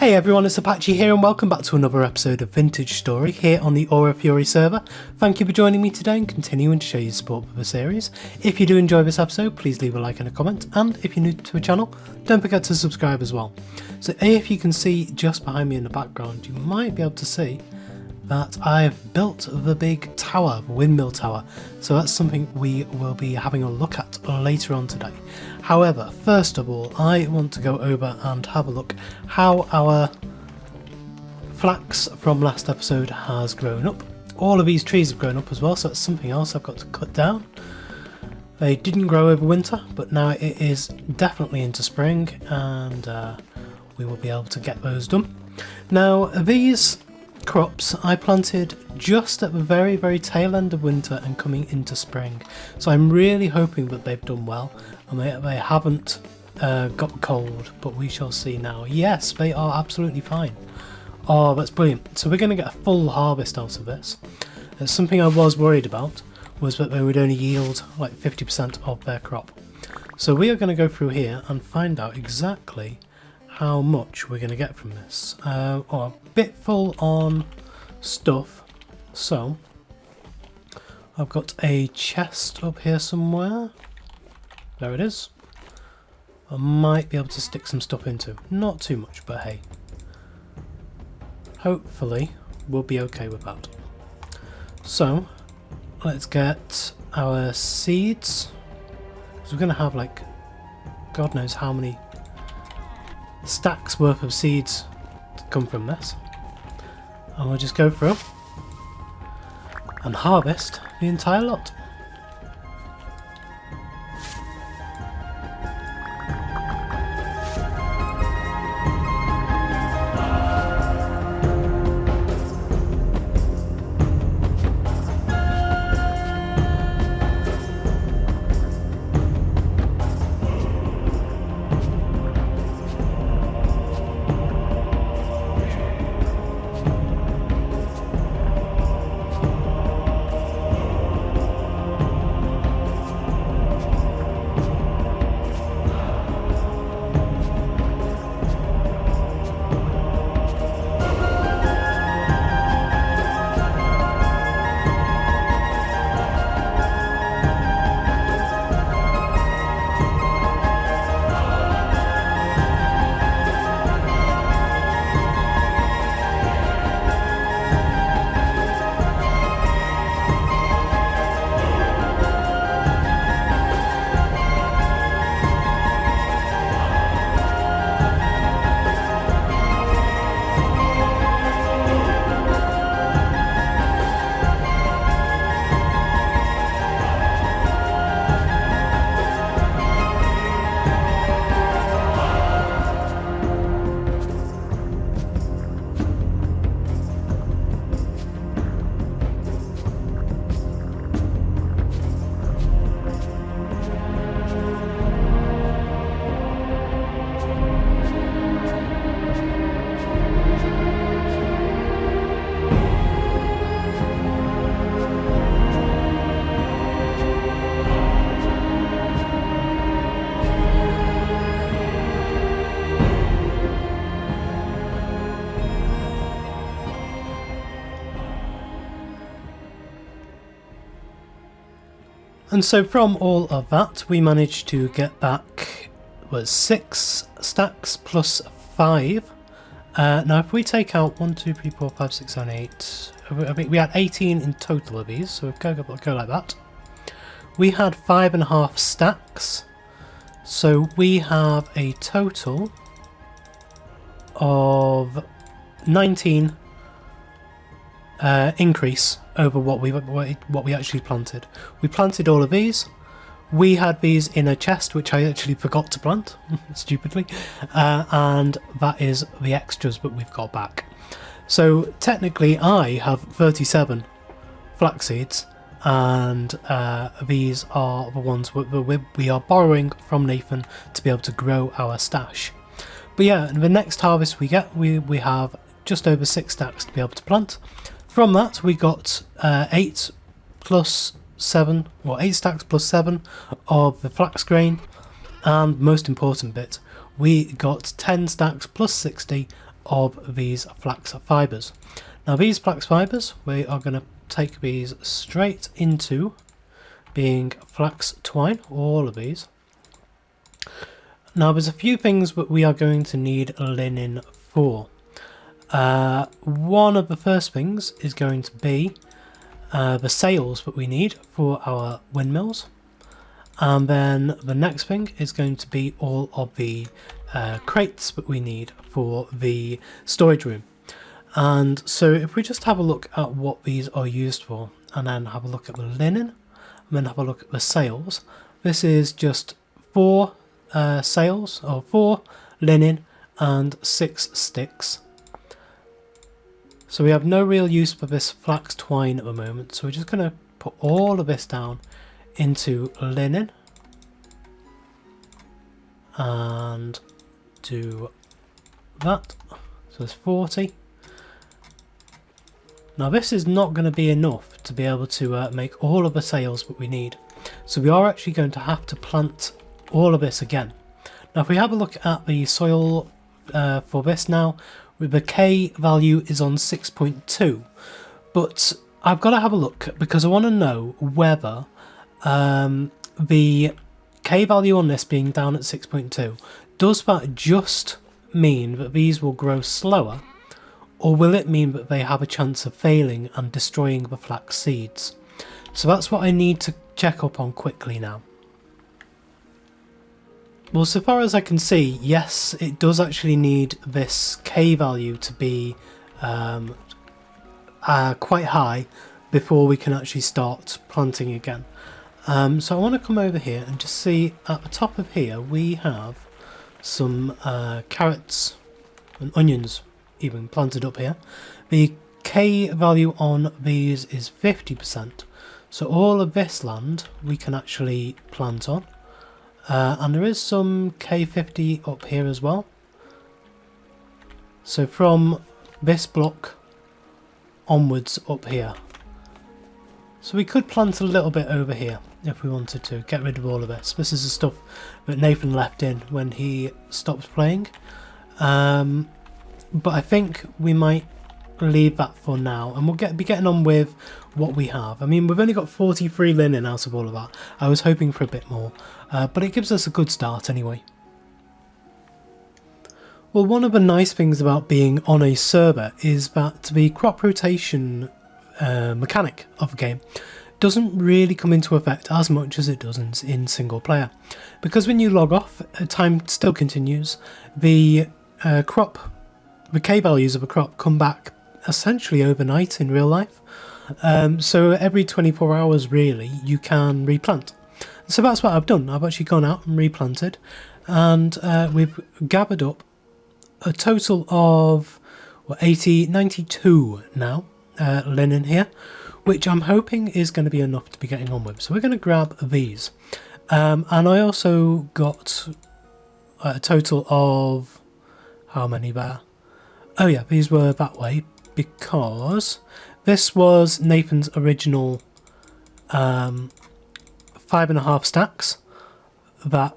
Hey everyone, it's Apache here and welcome back to another episode of Vintage Story here on the Aura Fury server. Thank you for joining me today and continuing to show your support for the series. If you do enjoy this episode, please leave a like and a comment, and if you're new to the channel, don't forget to subscribe as well. So if you can see just behind me in the background, you might be able to see that I've built the big tower, the Windmill tower, so that's something we will be having a look at later on today. However, first of all, I want to go over and have a look how our flax from last episode has grown up. All of these trees have grown up as well, so that's something else I've got to cut down. They didn't grow over winter, but now it is definitely into spring, and we will be able to get those done. Now, these crops I planted just at the very tail end of winter and coming into spring, so I'm really hoping that they've done well and they haven't got cold, but we shall see now. Yes, they are absolutely fine. Oh, that's brilliant. So we're going to get a full harvest out of this. Something I was worried about was that they would only yield like 50% of their crop. So we are going to go through here and find out exactly how much we're going to get from this. A bit full on stuff, so I've got a chest up here somewhere. There it is. I might be able to stick some stuff into. Not too much, but hey. Hopefully we'll be okay with that. So let's get our seeds. So we're going to have like God knows how many stacks worth of seeds to come from this, and we'll just go through and harvest the entire lot. And so from all of that, we managed to get back, was 6 stacks plus 5. Now if we take out 1, 2, 3, 4, 5, 6, 7, 8, I think we had 18 in total of these, so we'll go like that. We had 5.5 stacks, so we have a total of 19 increase over what we actually planted. We planted all of these. We had these in a chest which I actually forgot to plant stupidly, and that is the extras that we've got back. So technically I have 37 flax seeds, and these are the ones we are borrowing from Nathan to be able to grow our stash. But yeah, the next harvest we get, we have just over 6 stacks to be able to plant. From that we got 8 plus 7, or 8 stacks plus 7 of the flax grain, and most important bit, we got 10 stacks plus 60 of these flax fibres. Now these flax fibres, we are going to take these straight into being flax twine, all of these. Now there's a few things that we are going to need linen for. One of the first things is going to be the sails that we need for our windmills, and then the next thing is going to be all of the crates that we need for the storage room. And so if we just have a look at what these are used for, and then have a look at the linen, and then have a look at the sails. This is just 4 sails, or 4 linen and 6 sticks. So we have no real use for this flax twine at the moment, so we're just going to put all of this down into linen and do that. So there's 40. Now this is not going to be enough to be able to make all of the sails that we need, so we are actually going to have to plant all of this again. Now if we have a look at the soil for this now, the K value is on 6.2, but I've got to have a look because I want to know whether the K value on this being down at 6.2, does that just mean that these will grow slower, or will it mean that they have a chance of failing and destroying the flax seeds? So that's what I need to check up on quickly now. Well, so far as I can see, yes, it does actually need this K value to be quite high before we can actually start planting again. So I want to come over here and just see at the top of here we have some carrots and onions even planted up here. The K value on these is 50%, so all of this land we can actually plant on, and there is some K50 up here as well. So from this block onwards up here, so we could plant a little bit over here if we wanted to get rid of all of this. This is the stuff that Nathan left in when he stopped playing. But I think we might leave that for now, and we'll be getting on with what we have. I mean, we've only got 43 linen out of all of that. I was hoping for a bit more, but it gives us a good start anyway. Well, one of the nice things about being on a server is that the crop rotation mechanic of the game doesn't really come into effect as much as it does in single player, because when you log off, time still continues. The K values of a crop come back essentially overnight in real life, so every 24 hours really you can replant. So that's what I've done. I've actually gone out and replanted, and we've gathered up a total of 92 now linen here, which I'm hoping is going to be enough to be getting on with. So we're going to grab these, and I also got a total of, how many there? Oh yeah, these were that way, because this was Nathan's original 5.5 stacks that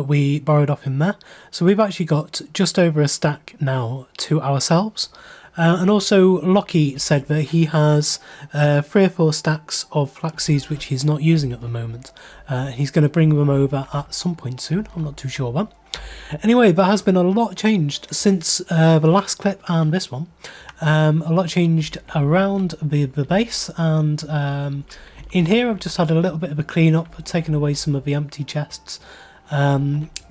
we borrowed off him there. So we've actually got just over a stack now to ourselves. And also Lockie said that he has 3 or 4 stacks of flax seeds which he's not using at the moment. He's going to bring them over at some point soon, I'm not too sure when. Anyway, there has been a lot changed since the last clip and this one. A lot changed around the base, and in here I've just had a little bit of a clean up, taken away some of the empty chests,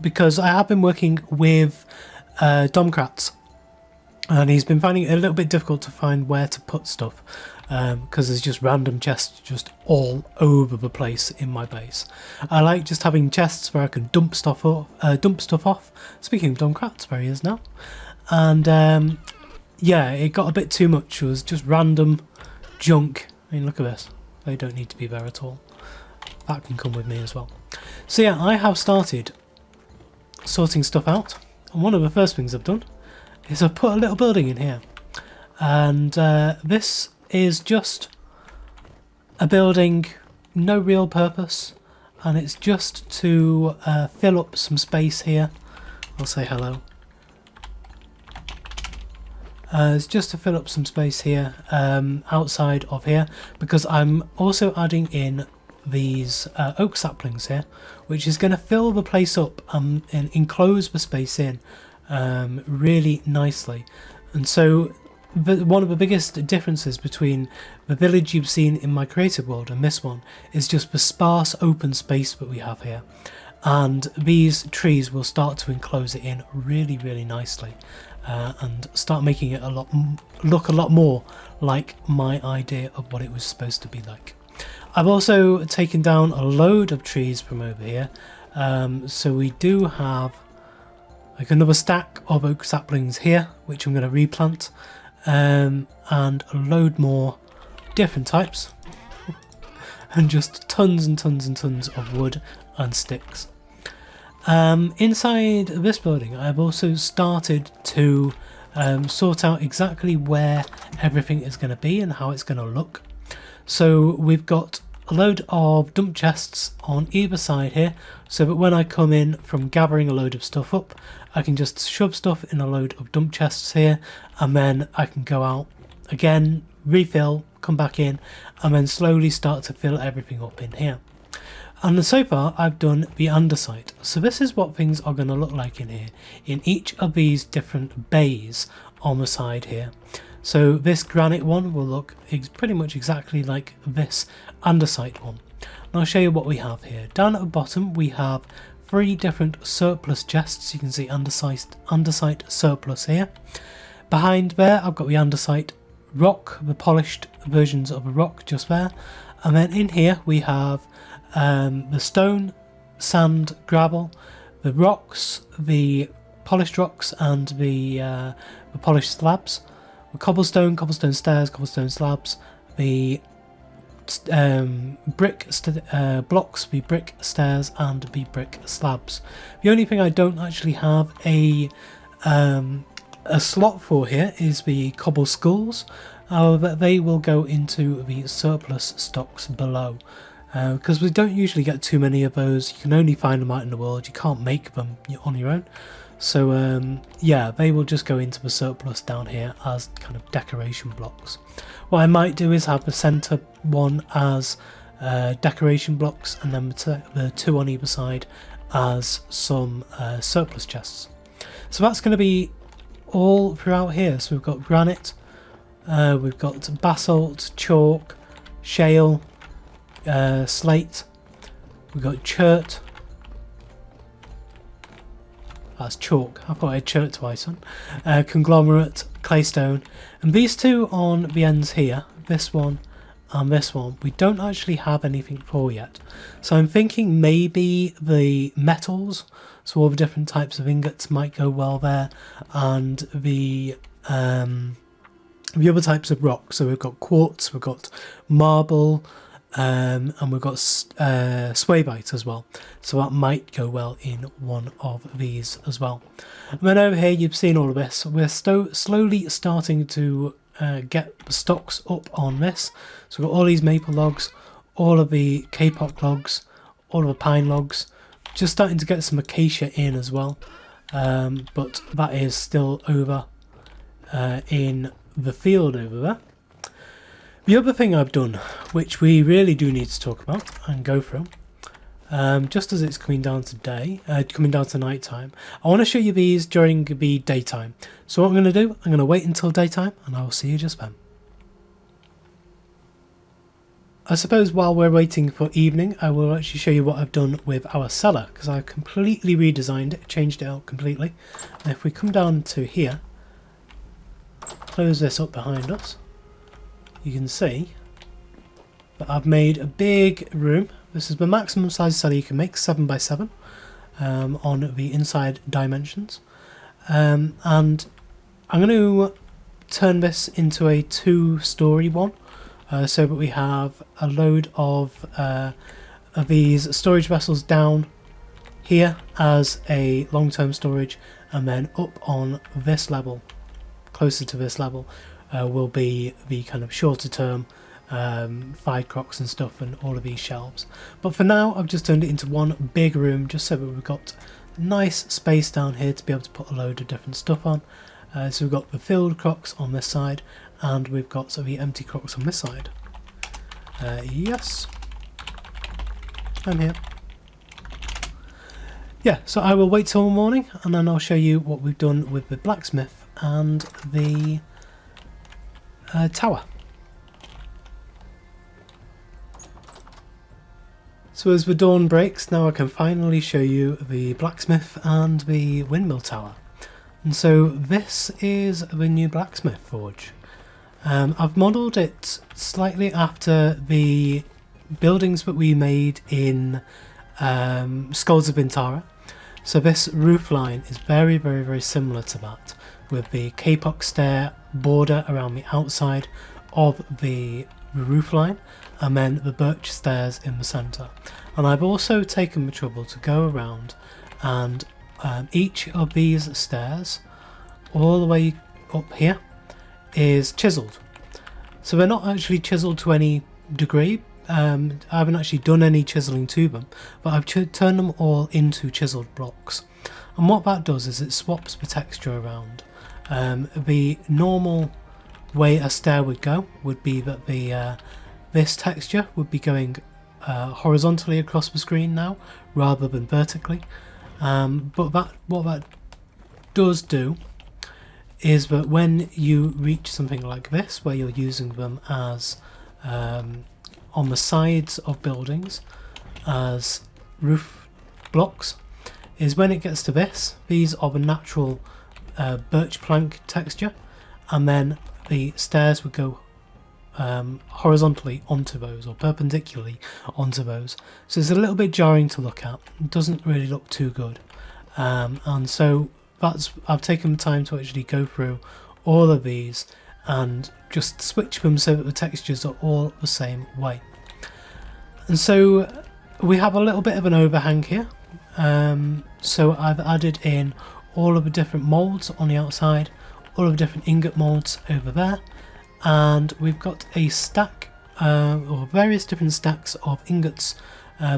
because I have been working with Domkrats, and he's been finding it a little bit difficult to find where to put stuff, because there's just random chests just all over the place in my base. I like just having chests where I can dump stuff off. Speaking of Domkrats, there he is now. And yeah, it got a bit too much. It was just random junk. I mean, look at this. They don't need to be there at all. That can come with me as well. So yeah, I have started sorting stuff out, and one of the first things I've done is I've put a little building in here, and this is just a building, no real purpose, and it's just to fill up some space here. I'll say hello. It's just to fill up some space here outside of here, because I'm also adding in these oak saplings here, which is going to fill the place up and enclose the space in really nicely. And so one of the biggest differences between the village you've seen in my creative world and this one is just the sparse open space that we have here, and these trees will start to enclose it in really nicely and start making it look a lot more like my idea of what it was supposed to be like. I've also taken down a load of trees from over here, so we do have like another stack of oak saplings here, which I'm going to replant, and a load more different types, and just tons and tons and tons of wood and sticks. Inside this building, I've also started to sort out exactly where everything is going to be and how it's going to look. So we've got a load of dump chests on either side here, so that when I come in from gathering a load of stuff up, I can just shove stuff in a load of dump chests here, and then I can go out again, refill, come back in, and then slowly start to fill everything up in here. And so far I've done the underside. So this is what things are going to look like in here, in each of these different bays on the side here. So this granite one will look pretty much exactly like this andesite one. And I'll show you what we have here. Down at the bottom we have 3 different surplus chests. You can see andesite surplus here. Behind there I've got the andesite rock, the polished versions of a rock just there. And then in here we have the stone, sand, gravel, the rocks, the polished rocks, and the polished slabs, the cobblestone stairs, cobblestone slabs, the brick blocks, the brick stairs, and the brick slabs. The only thing I don't actually have a slot for here is the cobble skulls. However, they will go into the surplus stocks below. Because we don't usually get too many of those. You can only find them out in the world. You can't make them on your own. So yeah, they will just go into the surplus down here as kind of decoration blocks. What I might do is have the centre one as decoration blocks, and then the 2 on either side as some surplus chests. So that's going to be all throughout here. So we've got granite, we've got basalt, chalk, shale, slate, we've got chert, that's chalk, I thought I had chert twice on, conglomerate, claystone, and these 2 on the ends here, this one and this one, we don't actually have anything for yet. So I'm thinking maybe the metals, so all the different types of ingots might go well there, and the other types of rock. So we've got quartz, we've got marble, and we've got swayite as well, so that might go well in one of these as well. And then over here you've seen all of this. We're slowly starting to get the stocks up on this. So we've got all these maple logs, all of the kapok logs, all of the pine logs, just starting to get some acacia in as well, but that is still over in the field over there. The other thing I've done, which we really do need to talk about and go through, just as it's coming down to night time, I want to show you these during the daytime. So what I'm going to do, I'm going to wait until daytime, and I will see you just then. I suppose while we're waiting for evening, I will actually show you what I've done with our cellar, because I've completely redesigned it, changed it out completely. And if we come down to here, close this up behind us, you can see that I've made a big room. This is the maximum size cellar you can make, 7 by 7 on the inside dimensions. And I'm going to turn this into a 2-story one, so that we have a load of these storage vessels down here as a long-term storage, and then up on this level, closer to this level, will be the kind of shorter term fide crocks and stuff, and all of these shelves. But for now I've just turned it into one big room, just so that we've got nice space down here to be able to put a load of different stuff on. So we've got the filled crocks on this side, and we've got the empty crocks on this side. Yes, I'm here. Yeah, so I will wait till morning, and then I'll show you what we've done with the blacksmith and the tower. So as the dawn breaks, now I can finally show you the blacksmith and the windmill tower. And so this is the new Blacksmith Forge. I've modelled it slightly after the buildings that we made in Skulls of Bintara. So this roof line is very similar to that, with the K-pop stair border around the outside of the roof line, and then the birch stairs in the centre. And I've also taken the trouble to go around and each of these stairs all the way up here is chiselled. So they're not actually chiselled to any degree. I haven't actually done any chiselling to them, but I've turned them all into chiseled blocks. And what that does is it swaps the texture around. The normal way a stair would go would be that this texture would be going horizontally across the screen now, rather than vertically. But what that does do is that when you reach something like this, where you're using them as on the sides of buildings as roof blocks, is when it gets to this, these are the natural birch plank texture, and then the stairs would go horizontally onto those, or perpendicularly onto those. So it's a little bit jarring to look at. It doesn't really look too good, and so I've taken the time to actually go through all of these and just switch them so that the textures are all the same way. And so we have a little bit of an overhang here, so I've added in all of the different moulds on the outside, all of the different ingot moulds over there, and we've got a stack or various different stacks of ingots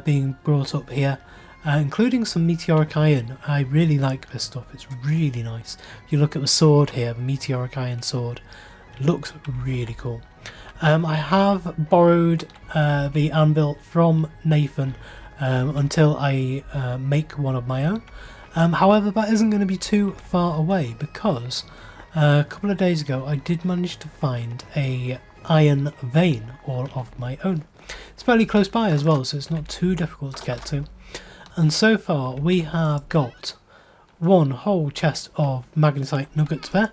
being brought up here, including some meteoric iron. I really like this stuff, it's really nice. If you look at the sword here, the meteoric iron sword, looks really cool. I have borrowed the anvil from Nathan until I make one of my own. However, that isn't going to be too far away, because a couple of days ago I did manage to find a iron vein all of my own. It's fairly close by as well, so it's not too difficult to get to. And so far we have got one whole chest of magnetite nuggets there,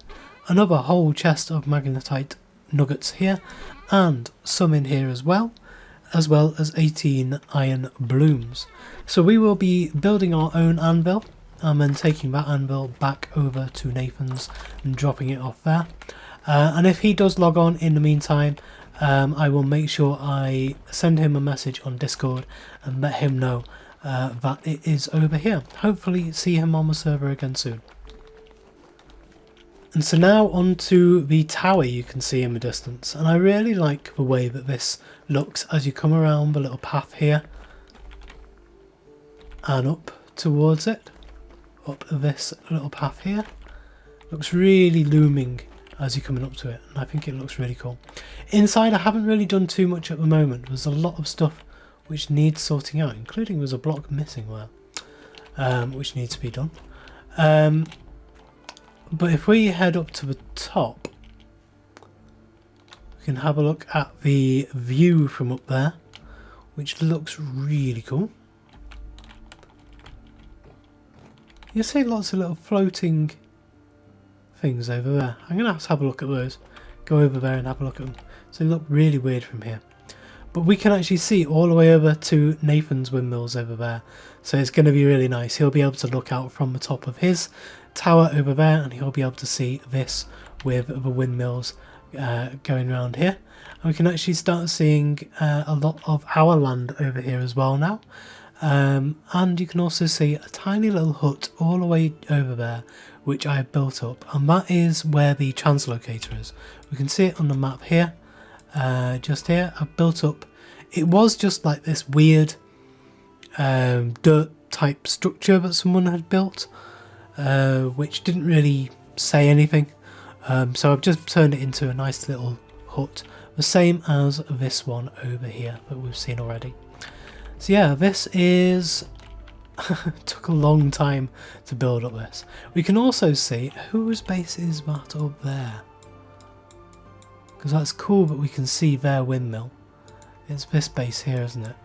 another whole chest of magnetite nuggets here, and some in here as well as 18 iron blooms. So we will be building our own anvil, and then taking that anvil back over to Nathan's and dropping it off there. And if he does log on in the meantime, I will make sure I send him a message on Discord and let him know that it is over here. Hopefully see him on the server again soon. And so now onto the tower you can see in the distance, and I really like the way that this looks as you come around the little path here and up towards it, up this little path here. Looks really looming as you're coming up to it, and I think it looks really cool. Inside I haven't really done too much at the moment. There's a lot of stuff which needs sorting out, including there's a block missing there, which needs to be done. But if we head up to the top, we can have a look at the view from up there, which looks really cool. You see lots of little floating things over there. I'm going to have a look at those. Go over there and have a look at them. So they look really weird from here. But we can actually see all the way over to Nathan's windmills over there. So it's going to be really nice. He'll be able to look out from the top of his tower over there, and he'll be able to see this with the windmills going around here. And we can actually start seeing a lot of our land over here as well now. And you can also see a tiny little hut all the way over there, which I have built up, and that is where the translocator is. We can see it on the map here, just here. I've built up, it was just like this weird dirt type structure that someone had built, which didn't really say anything. So I've just turned it into a nice little hut, the same as this one over here that we've seen already. So yeah, this is took a long time to build up this. We can also see whose base is that up there, because that's cool, but we can see their windmill. It's this base here, isn't it?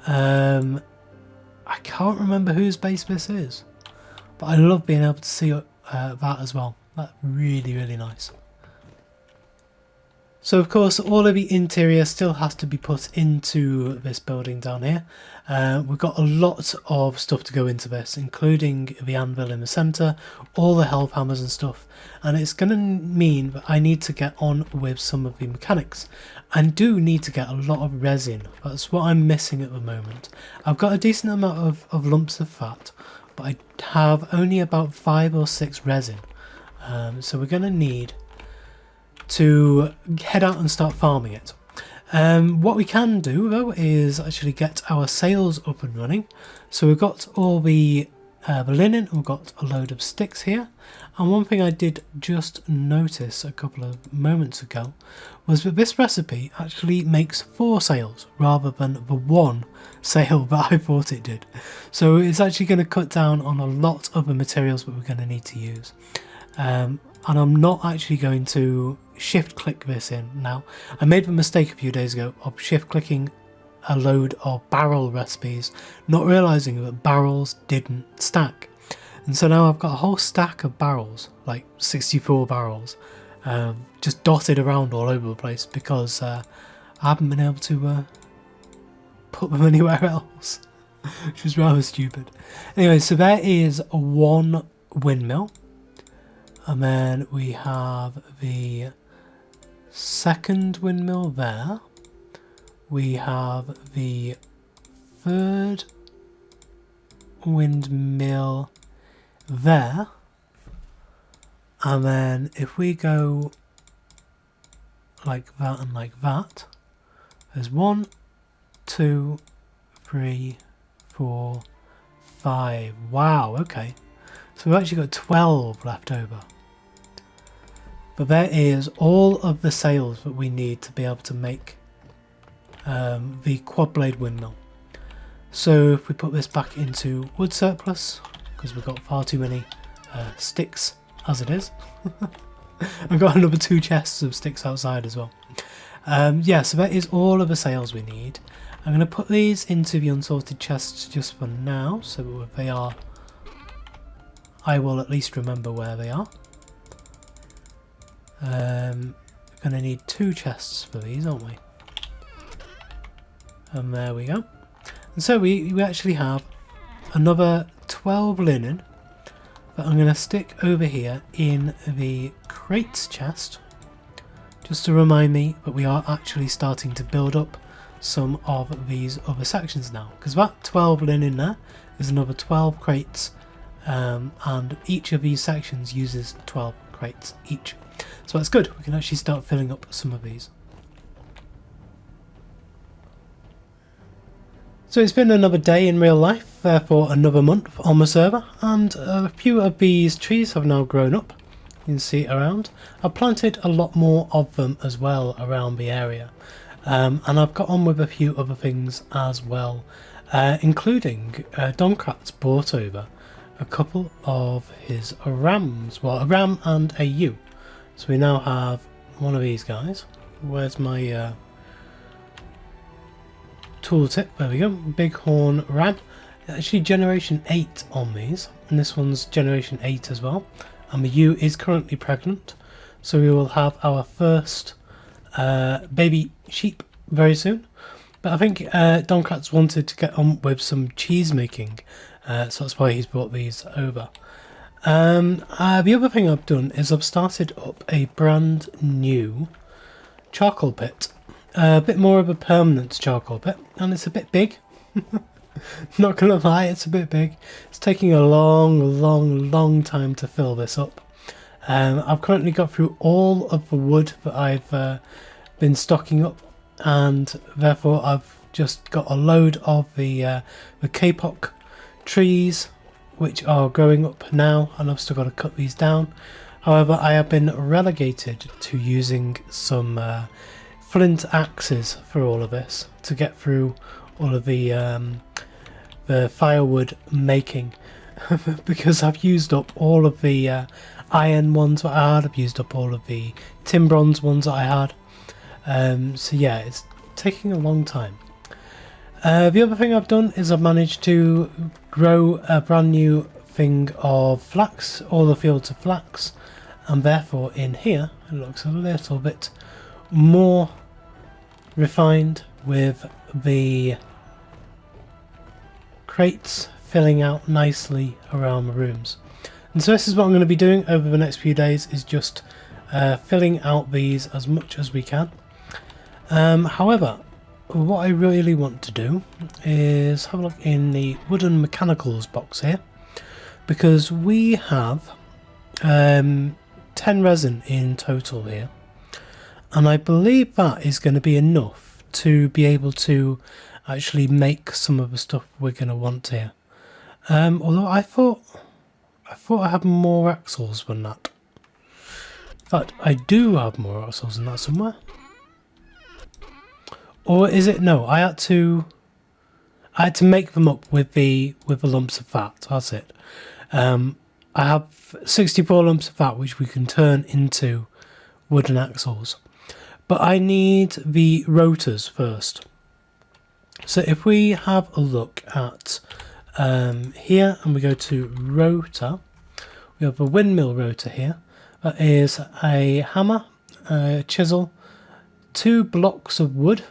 I can't remember whose base this is, but I love being able to see that as well. That's really, really nice. So of course all of the interior still has to be put into this building down here. We've got a lot of stuff to go into this, including the anvil in the centre, all the health hammers and stuff, and it's going to mean that I need to get on with some of the mechanics. I do need to get a lot of resin. That's what I'm missing at the moment. I've got a decent amount of lumps of fat, but I have only about 5 or 6 resin. So we're going to need to head out and start farming it. What we can do though is actually get our sails up and running. So we've got all the linen, we've got a load of sticks here, and one thing I did just notice a couple of moments ago was that this recipe actually makes 4 sails rather than the 1 sail that I thought it did. So it's actually going to cut down on a lot of the materials that we're going to need to use. And I'm not actually going to shift click this in now. I made the mistake a few days ago of shift clicking a load of barrel recipes, not realising that barrels didn't stack. And so now I've got a whole stack of barrels, like 64 barrels, just dotted around all over the place because I haven't been able to put them anywhere else, which is rather stupid. Anyway, so there is 1 windmill. And then we have the 2nd windmill there. We have the 3rd windmill there. And then if we go like that and like that, there's 1, 2, 3, 4, 5. Wow, okay. So we've actually got 12 left over. But there is all of the sails that we need to be able to make the quad blade windmill. So if we put this back into wood surplus, because we've got far too many sticks as it is. I've got another 2 chests of sticks outside as well. Yeah, so that is all of the sails we need. I'm going to put these into the unsorted chests just for now, so that they are, I will at least remember where they are. Going to need 2 chests for these, aren't we? And there we go. And so we actually have another 12 linen that I'm going to stick over here in the crates chest, just to remind me that we are actually starting to build up some of these other sections now, because that 12 linen there is another 12 crates, and each of these sections uses 12 crates each. So that's good, we can actually start filling up some of these. So it's been another day in real life, therefore another month on the server, and a few of these trees have now grown up. You can see around. I've planted a lot more of them as well around the area, and I've got on with a few other things as well, including Domkrat's brought over a couple of his rams, well, a ram and a ewe. So we now have one of these guys. Where's my tooltip? There we go. Bighorn ram. Actually generation 8 on these, and this one's generation 8 as well. And the ewe is currently pregnant, so we will have our first baby sheep very soon. But I think Domkrat's wanted to get on with some cheese making, so that's why he's brought these over. The other thing I've done is I've started up a brand new charcoal pit, a bit more of a permanent charcoal pit, and it's a bit big. Not gonna lie, it's a bit big. It's taking a long time to fill this up. I've currently got through all of the wood that I've been stocking up, and therefore I've just got a load of the kapok trees which are growing up now, and I've still got to cut these down. However, I have been relegated to using some flint axes for all of this to get through all of the firewood making because I've used up all of the iron ones that I had, I've used up all of the tin bronze ones that I had. So yeah, it's taking a long time. The other thing I've done is I've managed to grow a brand new thing of flax, all the fields of flax, and therefore in here it looks a little bit more refined with the crates filling out nicely around the rooms. And so this is what I'm going to be doing over the next few days, is just filling out these as much as we can. However, what I really want to do is have a look in the wooden mechanicals box here, because we have 10 resin in total here, and I believe that is going to be enough to be able to actually make some of the stuff we're going to want here. Although I thought I had more axles than that. In fact, I do have more axles than that somewhere. Or is it? No, I had to make them up with the lumps of fat. That's it. I have 64 lumps of fat which we can turn into wooden axles. But I need the rotors first. So if we have a look at here and we go to rotor, we have a windmill rotor here. That is a hammer, a chisel, 2 blocks of wood.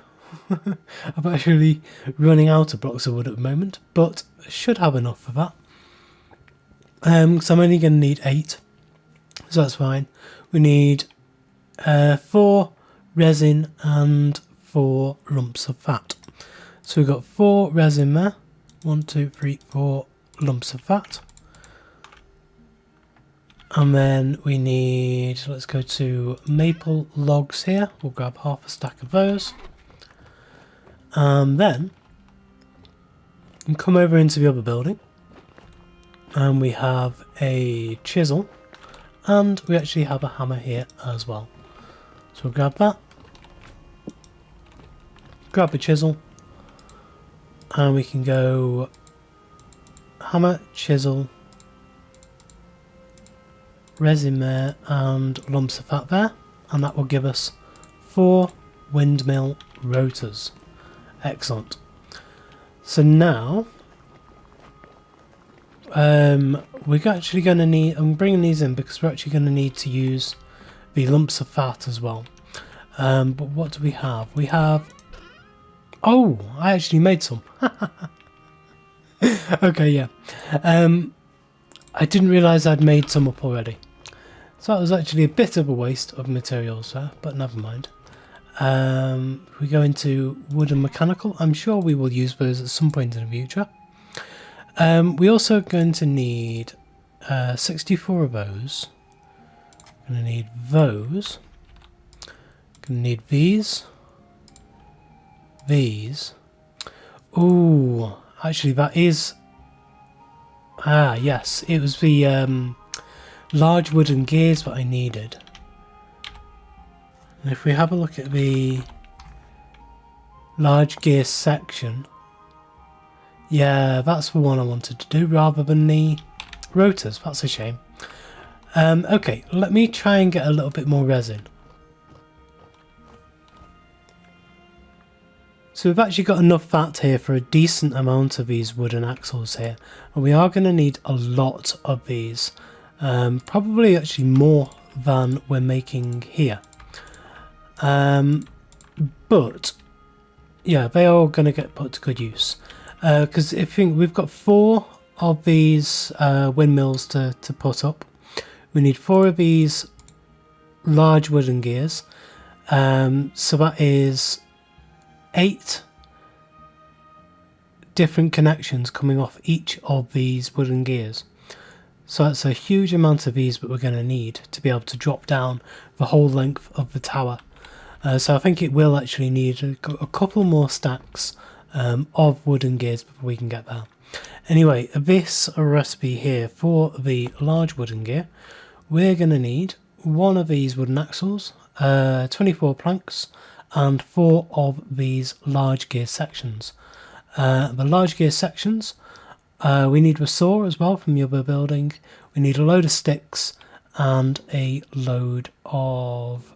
I'm actually running out of blocks of wood at the moment, but I should have enough for that. Because I'm only going to need 8, so that's fine. We need 4 resin and 4 lumps of fat. So we've got 4 resin there. 1, 2, 3, 4 lumps of fat. And then we need, let's go to maple logs here. We'll grab half a stack of those. And then we come over into the other building. And we have a chisel. And we actually have a hammer here as well. So we'll grab that. Grab the chisel. And we can go hammer, chisel, resin there, and lumps of fat there, and that will give us 4 windmill rotors. Excellent. So now we're actually going to need, I'm bringing these in because we're actually going to need to use the lumps of fat as well. But what do we have? We have, oh, I actually made some. Okay, yeah. I didn't realise I'd made some up already. So that was actually a bit of a waste of materials there, but never mind. We go into wood and mechanical. I'm sure we will use those at some point in the future. We also are going to need 64 of those. Going to need those. Going to need these. These. Ooh, actually that is... Ah, yes, it was the large wooden gears that I needed. And if we have a look at the large gear section, yeah, that's the one I wanted to do rather than the rotors. That's a shame. Okay, let me try and get a little bit more resin. So we've actually got enough fat here for a decent amount of these wooden axles here, and we are going to need a lot of these, probably actually more than we're making here. But yeah, they are going to get put to good use, because if you think we've got 4 of these windmills to put up, we need 4 of these large wooden gears, so that is 8 different connections coming off each of these wooden gears. So that's a huge amount of these that we're going to need to be able to drop down the whole length of the tower. So I think it will actually need a couple more stacks of wooden gears before we can get there. Anyway, this recipe here for the large wooden gear, we're going to need one of these wooden axles, 24 planks, and 4 of these large gear sections. The large gear sections, we need a saw as well from the other building. We need a load of sticks and a load of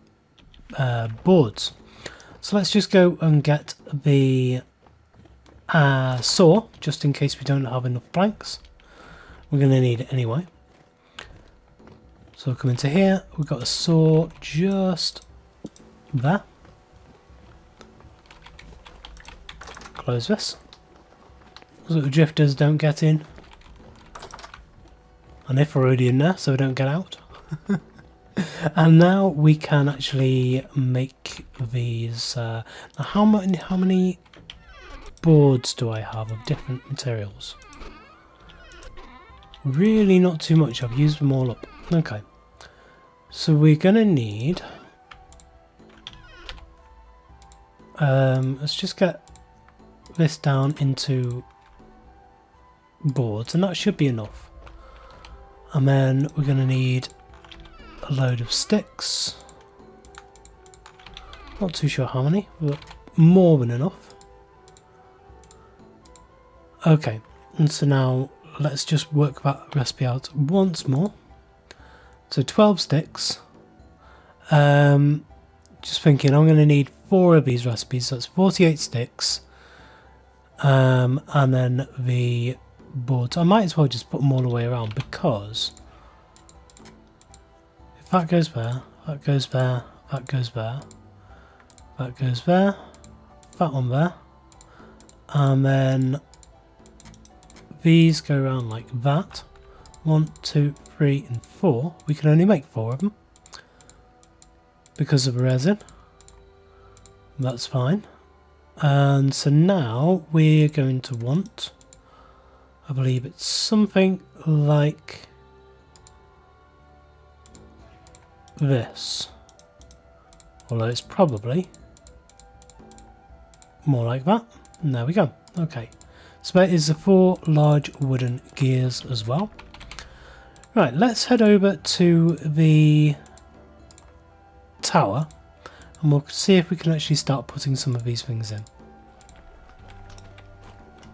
boards. So let's just go and get the saw, just in case we don't have enough planks. We're going to need it anyway. So we'll come into here, we've got a saw just there. Close this, so the drifters don't get in. And if we're already in there, so we don't get out. And now we can actually make these. Now how many boards do I have of different materials? Really not too much, I've used them all up. Okay, so we're gonna need, let's just get this down into boards, and that should be enough. And then we're gonna need a load of sticks, not too sure how many, but more than enough. Okay, and so now let's just work that recipe out once more. So 12 sticks. Just thinking, I'm going to need 4 of these recipes, so that's 48 sticks. And then the boards. I might as well just put them all the way around, because if that goes there, that goes there, that goes there, that goes there, that one there, and then these go around like that. 1, 2, 3 and 4. We can only make 4 of them because of the resin. That's fine. And so now we're going to want, I believe it's something like this, although it's probably more like that. And there we go. Okay, so that is the 4 large wooden gears as well. Right, let's head over to the tower and we'll see if we can actually start putting some of these things in.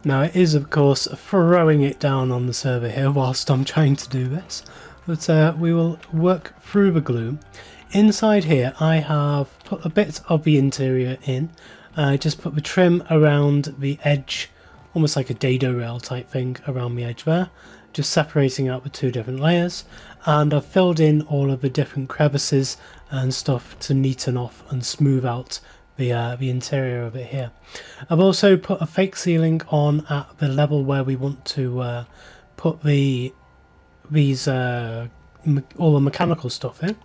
Now it is of course throwing it down on the server here whilst I'm trying to do this, but we will work through the gloom. Inside here I have put a bit of the interior in. I just put the trim around the edge, almost like a dado rail type thing around the edge there, just separating out the 2 different layers, and I've filled in all of the different crevices and stuff to neaten off and smooth out the interior of it here. I've also put a fake ceiling on at the level where we want to put all the mechanical stuff in.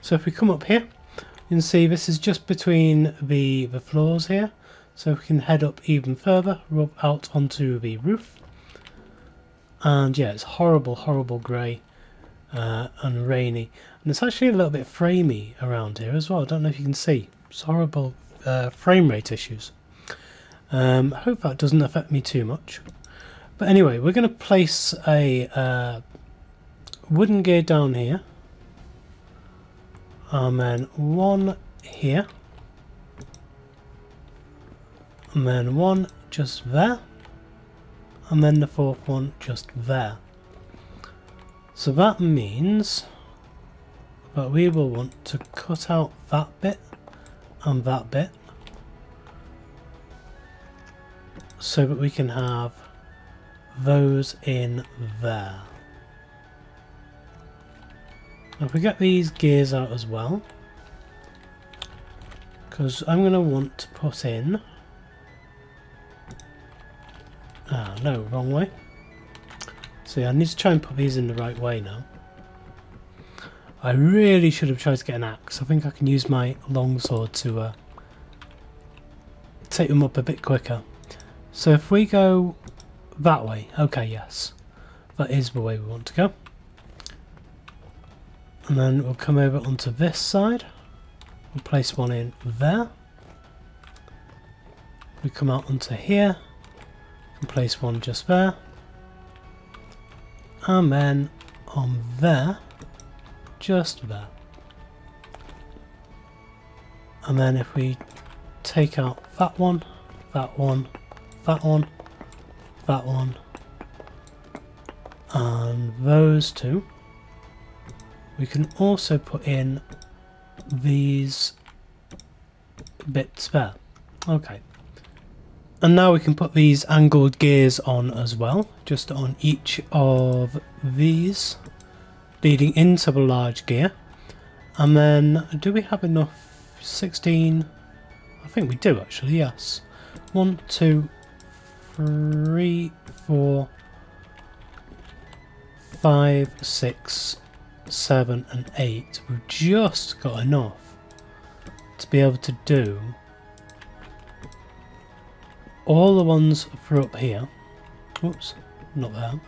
So if we come up here, you can see this is just between the floors here, so we can head up even further, rub out onto the roof. And yeah, it's horrible grey and rainy, and it's actually a little bit framey around here as well. I don't know if you can see, it's horrible frame rate issues. I hope that doesn't affect me too much, but anyway, we're going to place a wooden gear down here, and then 1 here, and then 1 just there, and then the 4th one just there. So that means that we will want to cut out that bit and that bit, so that we can have those in there. Now if we get these gears out as well, because I'm going to want to put in, no, wrong way. So yeah, I need to try and put these in the right way now. I really should have tried to get an axe. I think I can use my longsword to take them up a bit quicker. So if we go that way, okay, yes, that is the way we want to go. And then we'll come over onto this side. We'll place one in there. We come out onto here and place one just there. And then on there, just there. And then if we take out that one, that one, that one, that one, and those two, we can also put in these bits there. Okay. And now we can put these angled gears on as well, just on each of these, leading into the large gear. And then, do we have enough? 16? I think we do actually, yes. 1, 2, 3, 4, 5, 6, 7 and 8. We've just got enough to be able to do all the ones for up here. Oops, not there.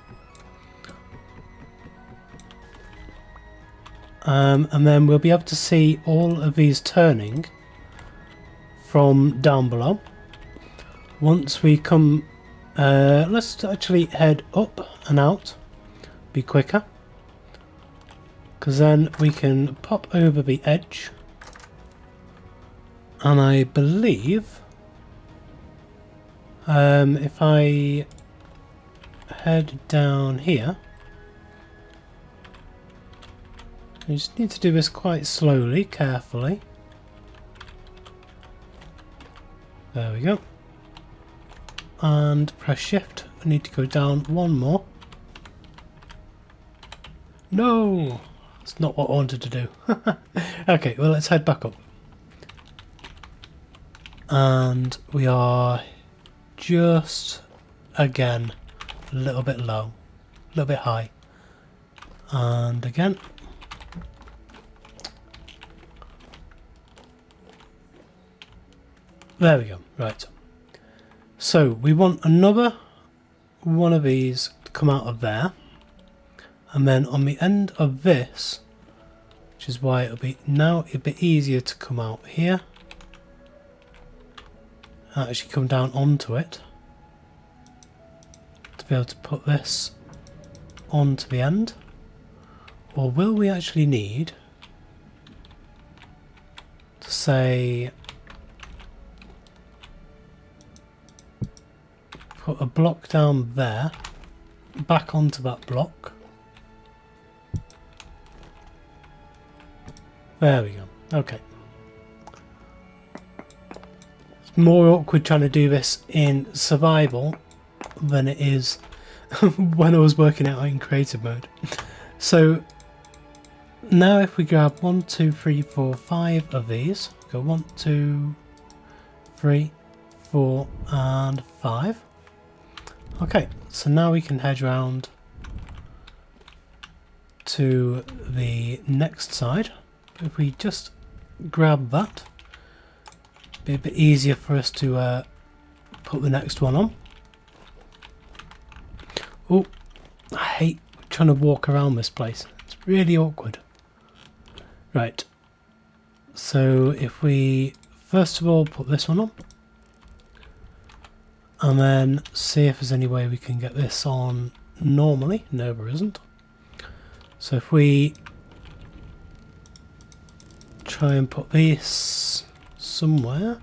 And then we'll be able to see all of these turning from down below. Once we come, let's actually head up and out, be quicker, because then we can pop over the edge, and I believe if I head down here, you just need to do this quite slowly, carefully. There we go. And press shift. I need to go down one more. No! That's not what I wanted to do. Okay, well let's head back up. And we are just, again, a little bit low. A little bit high. And again. There we go, right. So we want another one of these to come out of there. And then on the end of this, which is why it'll be now a bit easier to come out here. Actually come down onto it. To be able to put this onto the end. Or will we actually need to say put a block down there, back onto that block. There we go. Okay. It's more awkward trying to do this in survival than it is when I was working out in creative mode. So now if we grab 1, 2, 3, 4, 5 of these, go 1, 2, 3, 4 and 5. Okay, so now we can head round to the next side. If we just grab that, be a bit easier for us to put the next one on. Oh, I hate trying to walk around this place. It's really awkward. Right, so if we first of all put this one on, and then see if there's any way we can get this on normally. No, there isn't. So if we try and put this somewhere.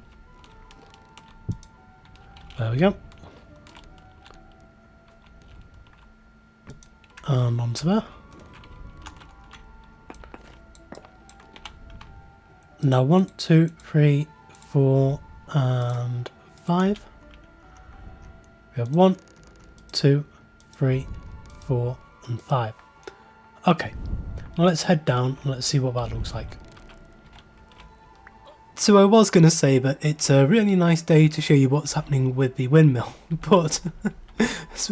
There we go. And onto there. Now 1, 2, 3, 4 and 5. We have 1, 2, 3, 4 and 5. Okay, well let's head down and let's see what that looks like. So I was going to say that it's a really nice day to show you what's happening with the windmill, but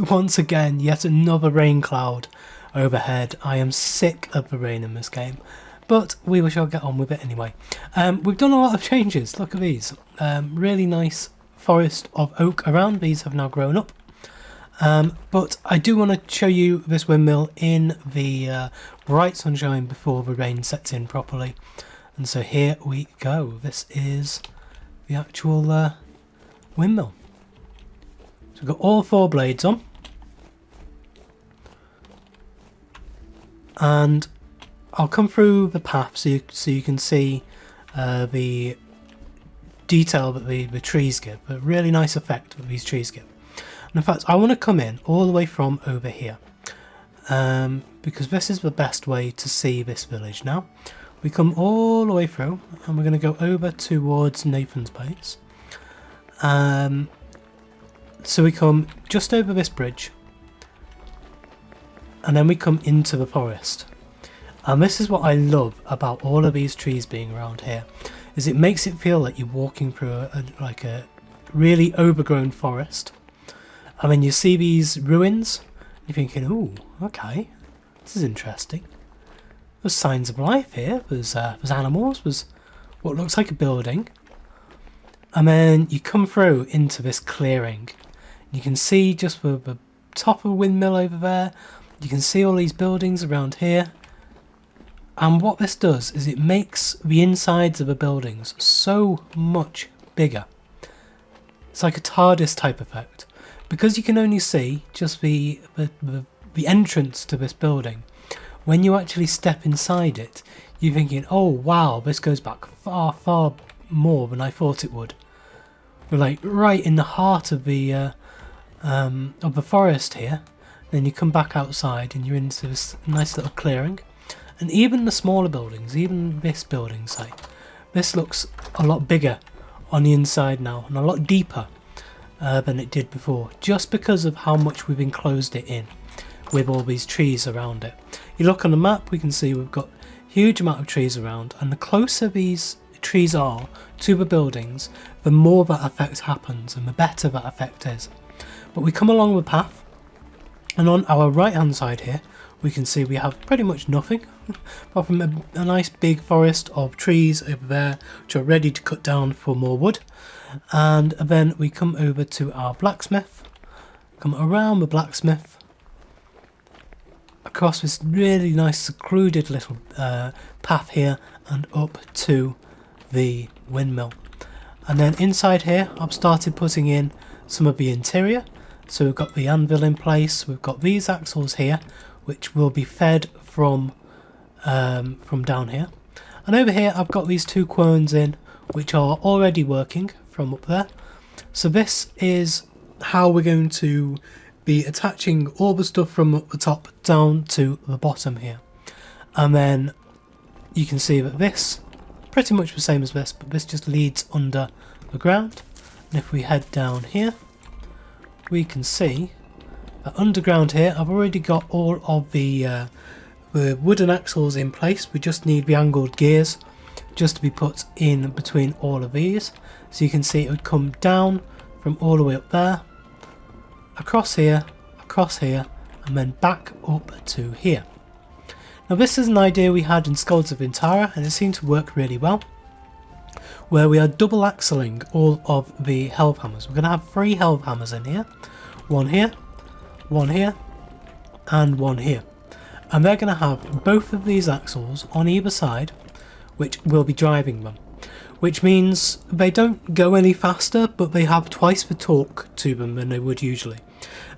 once again, yet another rain cloud overhead. I am sick of the rain in this game, but we shall get on with it anyway. We've done a lot of changes. Look at these. Really nice forest of oak around. These have now grown up. But I do want to show you this windmill in the bright sunshine before the rain sets in properly. And so here we go. This is the actual windmill. So we've got all 4 blades on. and I'll come through the path so you can see the detail that the trees give, a really nice effect that these trees give. And in fact, I want to come in all the way from over here, because this is the best way to see this village now. We come all the way through, and we're going to go over towards Nathan's base. So we come just over this bridge, and then we come into the forest. And this is what I love about all of these trees being around here, is it makes it feel like you're walking through a really overgrown forest. And then you see these ruins, you're thinking, ooh, okay, this is interesting. There's signs of life here, there's animals, there's what looks like a building. And then you come through into this clearing. You can see just the top of a windmill over there. You can see all these buildings around here. And what this does is it makes the insides of the buildings so much bigger. It's like a TARDIS type effect. Because you can only see just the entrance to this building, when you actually step inside it, you're thinking, oh wow, this goes back far, far more than I thought it would. We're like right in the heart of the forest here. Then you come back outside and you're into this nice little clearing. And even the smaller buildings, even this building, say, this looks a lot bigger on the inside now and a lot deeper than it did before, just because of how much we've enclosed it in with all these trees around it. You look on the map, we can see we've got a huge amount of trees around, and the closer these trees are to the buildings, the more that effect happens and the better that effect is. But we come along the path, and on our right hand side here we can see we have pretty much nothing apart from a nice big forest of trees over there which are ready to cut down for more wood. And then we come over to our blacksmith, come around the blacksmith, across this really nice secluded little path here and up to the windmill. And then inside here I've started putting in some of the interior. So we've got the anvil in place, we've got these axles here which will be fed from down here. And over here I've got these two querns in which are already working from up there. So this is how we're going to be attaching all the stuff from up the top down to the bottom here. And then you can see that this, pretty much the same as this, but this just leads under the ground. And if we head down here, we can see that underground here I've already got all of the wooden axles in place. We just need the angled gears just to be put in between all of these. So you can see it would come down from all the way up there, across here, and then back up to here. Now this is an idea we had in Skulls of Intara, and it seemed to work really well, where we are double axling all of the helve hammers. We're going to have 3 helve hammers in here, one here, and one here. And they're going to have both of these axles on either side, which will be driving them. Which means they don't go any faster, but they have twice the torque to them than they would usually.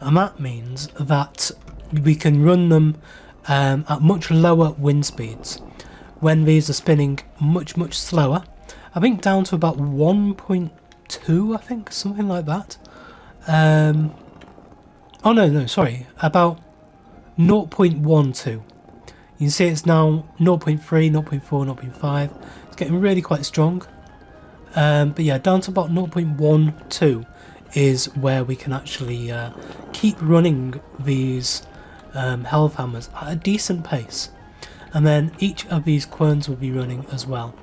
And that means that we can run them at much lower wind speeds. When these are spinning much, much slower, I think down to about 1.2, I think, something like that. Oh no, sorry, about 0.12. You can see it's now 0.3, 0.4, 0.5. It's getting really quite strong. But yeah, down to about 0.12 is where we can actually keep running these helve hammers at a decent pace. And then each of these querns will be running as well.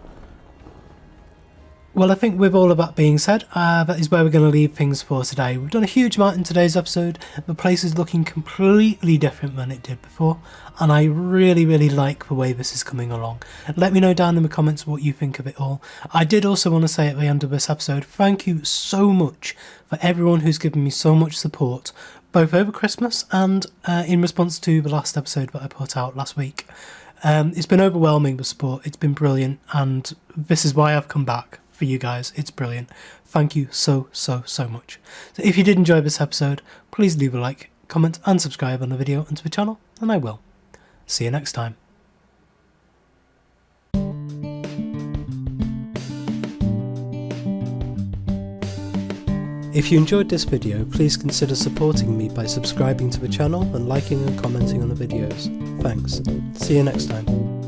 Well, I think with all of that being said, that is where we're going to leave things for today. We've done a huge amount in today's episode. The place is looking completely different than it did before, and I really, really like the way this is coming along. Let me know down in the comments what you think of it all. I did also want to say at the end of this episode, thank you so much for everyone who's given me so much support, both over Christmas and in response to the last episode that I put out last week. It's been overwhelming, the support. It's been brilliant, and this is why I've come back. For you guys, it's brilliant. Thank you so much. So if you did enjoy this episode, please leave a like, comment and subscribe on the video and to the channel, and I will See you next time. If you enjoyed this video, please consider supporting me by subscribing to the channel and liking and commenting on the videos. Thanks. See you next time.